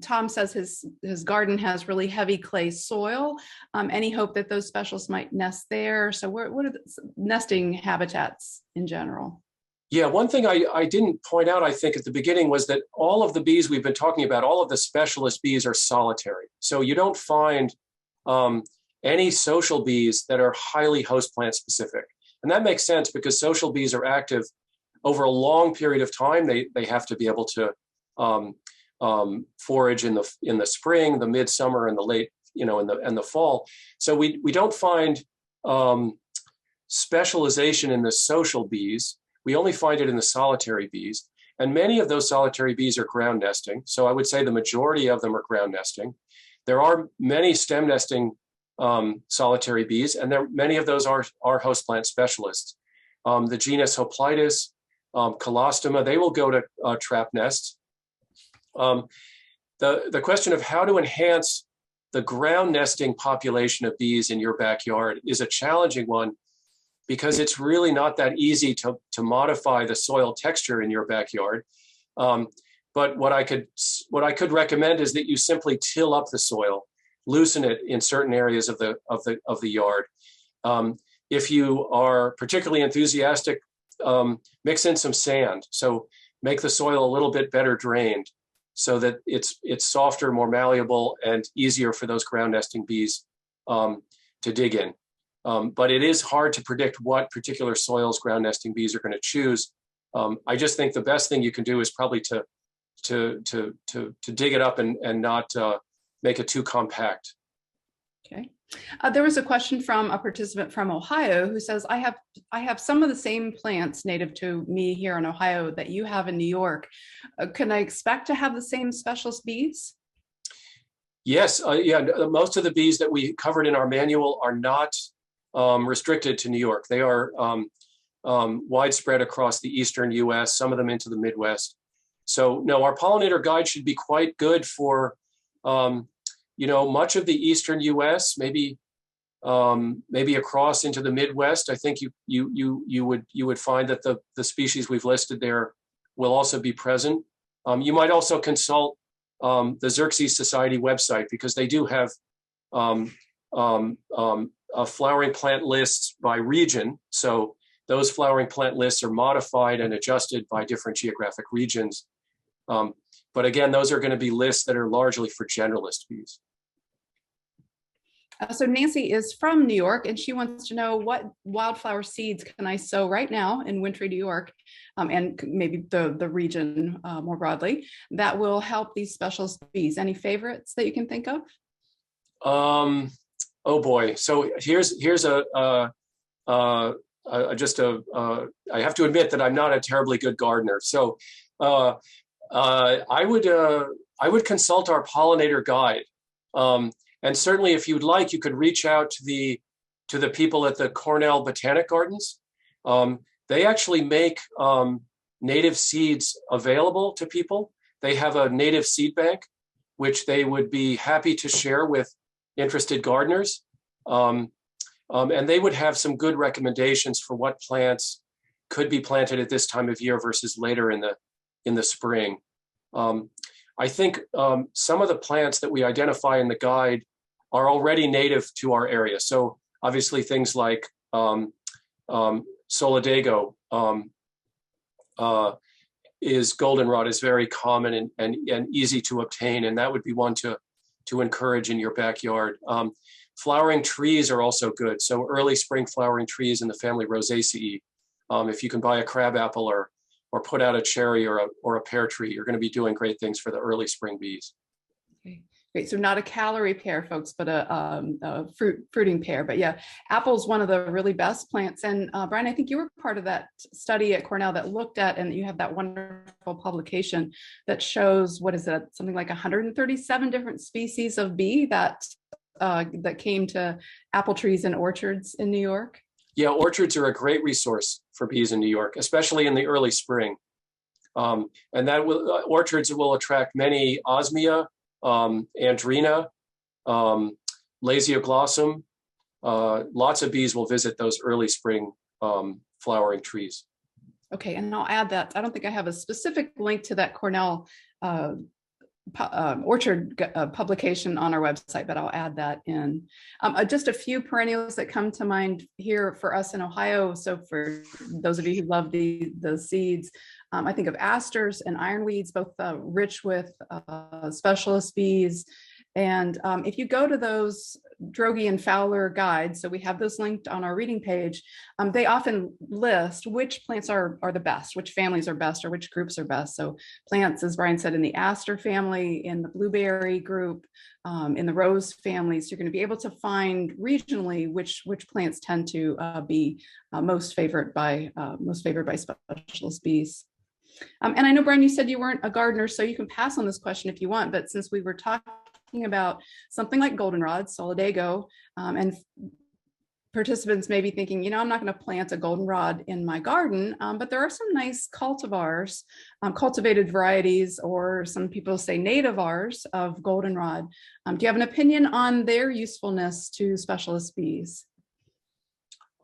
Tom says his garden has really heavy clay soil. Any hope that those specialists might nest there? So what are the nesting habitats in general?
Yeah, one thing I didn't point out, I think, at the beginning was that all of the bees we've been talking about, all of the specialist bees are solitary. So you don't find any social bees that are highly host plant specific. And that makes sense because social bees are active over a long period of time, they have to be able to forage in the spring, the midsummer, and the late, and the fall. So we don't find specialization in the social bees. We only find it in the solitary bees. And many of those solitary bees are ground nesting. So I would say the majority of them are ground nesting. There are many stem nesting solitary bees, and many of those are host plant specialists. The genus Hoplites, Colostoma, they will go to trap nests. The question of how to enhance the ground nesting population of bees in your backyard is a challenging one, because it's really not that easy to modify the soil texture in your backyard. But what I could recommend is that you simply till up the soil, loosen it in certain areas of the yard. If you are particularly enthusiastic, mix in some sand. So make the soil a little bit better drained, so that it's softer, more malleable, and easier for those ground nesting bees to dig in. But it is hard to predict what particular soils ground nesting bees are going to choose. I just think the best thing you can do is probably to dig it up and not make it too compact.
Okay. There was a question from a participant from Ohio who says, I have some of the same plants native to me here in Ohio that you have in New York. Can I expect to have the same specialist bees?
Yes. Yeah. Most of the bees that we covered in our manual are not restricted to New York. They are widespread across the eastern US, some of them into the Midwest. So no, our pollinator guide should be quite good for much of the eastern US, maybe across into the Midwest. I think you would find that the species we've listed there will also be present. You might also consult the Xerces Society website, because they do have flowering plant lists by region. So those flowering plant lists are modified and adjusted by different geographic regions. But again, those are going to be lists that are largely for generalist bees.
So Nancy is from New York, and she wants to know, what wildflower seeds can I sow right now in wintry New York, and maybe the region more broadly, that will help these specialist bees? Any favorites that you can think of?
Oh boy! So here's I have to admit that I'm not a terribly good gardener. So I would consult our pollinator guide. And certainly, if you'd like, you could reach out to the people at the Cornell Botanic Gardens. They actually make native seeds available to people. They have a native seed bank, which they would be happy to share with interested gardeners. And they would have some good recommendations for what plants could be planted at this time of year versus later in the spring. I think some of the plants that we identify in the guide are already native to our area. So obviously things like solidago goldenrod is very common and easy to obtain, and that would be one to encourage in your backyard. Flowering trees are also good. So early spring flowering trees in the family Rosaceae. If you can buy a crabapple or put out a cherry or a pear tree, you're going to be doing great things for the early spring bees.
Okay, great. So not a calorie pear, folks, but a fruiting pear. But yeah, apple's one of the really best plants. And Bryan, I think you were part of that study at Cornell that looked at, and you have that wonderful publication that shows, what is it, something like 137 different species of bee that came to apple trees and orchards in New York.
Yeah, orchards are a great resource for bees in New York, especially in the early spring. And that orchards will attract many osmia, andrena, lasioglossum. Lots of bees will visit those early spring flowering trees.
Okay, and I'll add that. I don't think I have a specific link to that Cornell orchard publication on our website, but I'll add that in. Just a few perennials that come to mind here for us in Ohio. So for those of you who love the seeds, I think of asters and ironweeds, both rich with specialist bees. And if you go to those Droege and Fowler guides, so we have those linked on our reading page, they often list which plants are the best, which families are best, or which groups are best. So plants, as Bryan said, in the aster family, in the blueberry group, in the rose families, you're going to be able to find regionally which plants tend to be most favored by specialist bees. And I know, Bryan, you said you weren't a gardener, so you can pass on this question if you want, but since we were talking about something like goldenrod, solidago, and participants may be thinking, I'm not going to plant a goldenrod in my garden, but there are some nice cultivars, cultivated varieties, or some people say nativars of goldenrod. Do you have an opinion on their usefulness to specialist bees?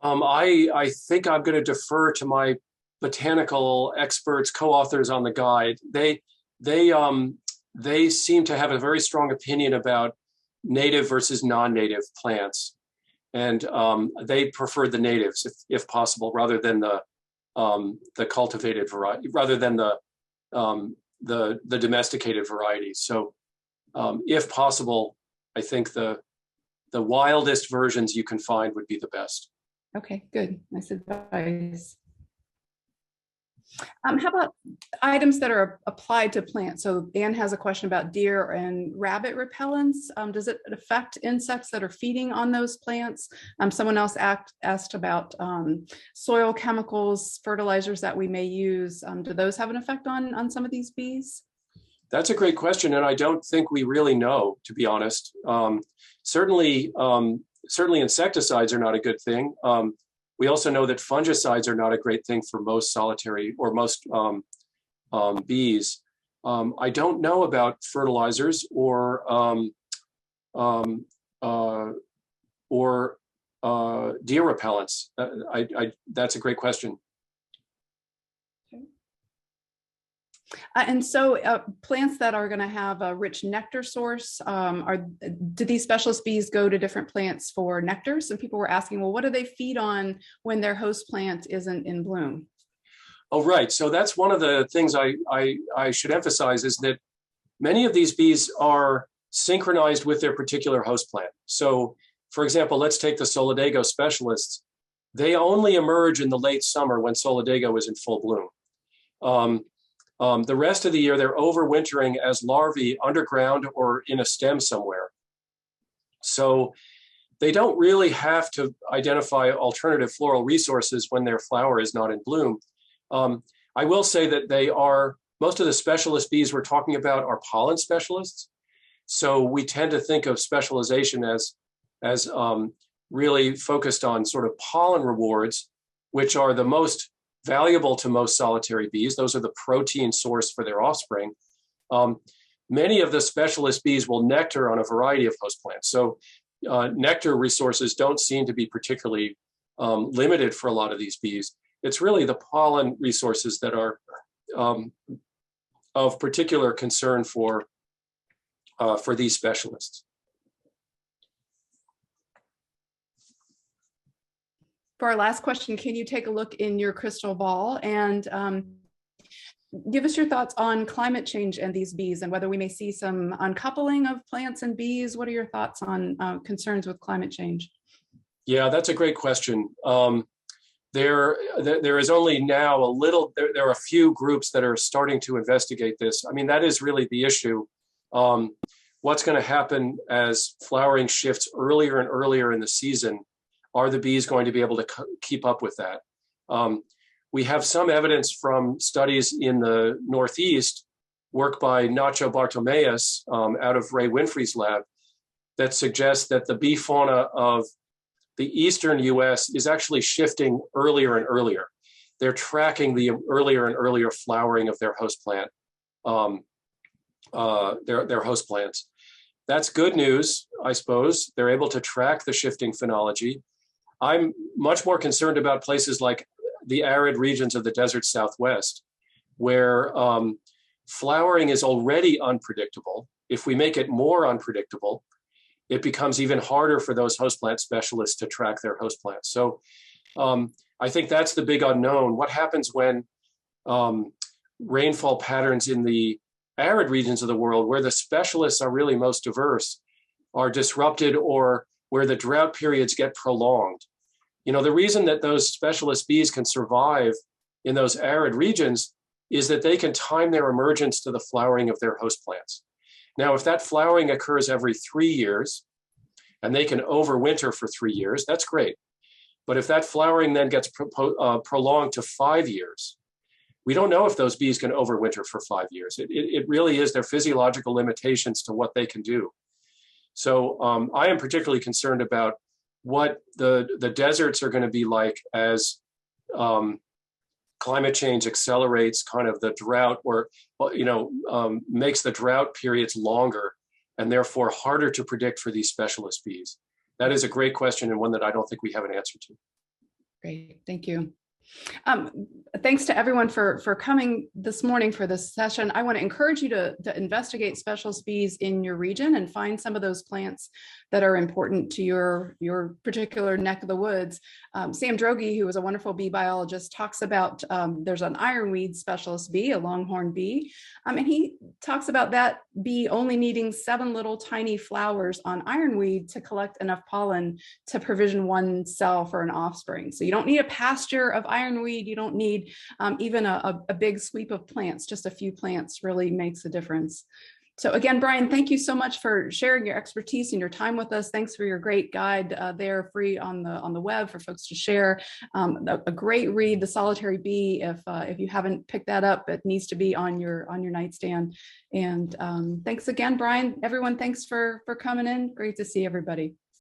I think I'm going to defer to my botanical experts, co-authors on the guide. They seem to have a very strong opinion about native versus non-native plants, and they prefer the natives, if possible, rather than the cultivated variety, rather than the domesticated varieties. So, if possible, I think the wildest versions you can find would be the best.
Okay, good. Nice advice. How about items that are applied to plants? So Anne has a question about deer and rabbit repellents. Does it affect insects that are feeding on those plants? Someone else asked about soil chemicals, fertilizers that we may use. Do those have an effect on some of these bees?
That's a great question, and I don't think we really know, to be honest. Certainly insecticides are not a good thing. We also know that fungicides are not a great thing for most solitary or most bees. I don't know about fertilizers or deer repellents. That's a great question.
And so plants that are going to have a rich nectar source, do these specialist bees go to different plants for nectar? Some people were asking, well, what do they feed on when their host plant isn't in bloom?
Oh, right. So that's one of the things I should emphasize is that many of these bees are synchronized with their particular host plant. So, for example, let's take the Solidago specialists. They only emerge in the late summer when Solidago is in full bloom. The rest of the year, they're overwintering as larvae underground or in a stem somewhere. So they don't really have to identify alternative floral resources when their flower is not in bloom. I will say that most of the specialist bees we're talking about are pollen specialists. So we tend to think of specialization as really focused on sort of pollen rewards, which are the most valuable to most solitary bees. Those are the protein source for their offspring. Many of the specialist bees will nectar on a variety of host plants. So nectar resources don't seem to be particularly limited for a lot of these bees. It's really the pollen resources that are of particular concern for these specialists.
For our last question, can you take a look in your crystal ball and give us your thoughts on climate change and these bees and whether we may see some uncoupling of plants and bees? What are your thoughts on concerns with climate change?
Yeah, that's a great question. There is only now there are a few groups that are starting to investigate this. I mean, that is really the issue. What's going to happen as flowering shifts earlier and earlier in the season? Are the bees going to be able to keep up with that? We have some evidence from studies in the Northeast, work by Nacho Bartomeus out of Ray Winfrey's lab, that suggests that the bee fauna of the eastern US is actually shifting earlier and earlier. They're tracking the earlier and earlier flowering of their host plant, their host plants. That's good news, I suppose. They're able to track the shifting phenology. I'm much more concerned about places like the arid regions of the desert Southwest, where flowering is already unpredictable. If we make it more unpredictable, it becomes even harder for those host plant specialists to track their host plants. So I think that's the big unknown. What happens when rainfall patterns in the arid regions of the world, where the specialists are really most diverse, are disrupted or where the drought periods get prolonged. You know, the reason that those specialist bees can survive in those arid regions is that they can time their emergence to the flowering of their host plants. Now, if that flowering occurs every 3 years and they can overwinter for 3 years, that's great. But if that flowering then gets prolonged to 5 years, we don't know if those bees can overwinter for 5 years. It really is their physiological limitations to what they can do. So I am particularly concerned about what the deserts are going to be like as climate change accelerates kind of the drought, or makes the drought periods longer and therefore harder to predict for these specialist bees. That is a great question, and one that I don't think we have an answer to.
Great, thank you. Thanks to everyone for coming this morning for this session. I want to encourage you to investigate specialist bees in your region and find some of those plants that are important to your particular neck of the woods. Sam Droege, who is a wonderful bee biologist, talks about there's an ironweed specialist bee, a longhorn bee, and he talks about that bee only needing 7 little tiny flowers on ironweed to collect enough pollen to provision one cell for an offspring. So you don't need a pasture of ironweed. You don't need even a big sweep of plants. Just a few plants really makes a difference. So again, Bryan, thank you so much for sharing your expertise and your time with us. Thanks for your great guide there, free on the web for folks to share. A great read, The Solitary Bee. If you haven't picked that up, it needs to be on your nightstand. And thanks again, Bryan. Everyone, thanks for coming in. Great to see everybody.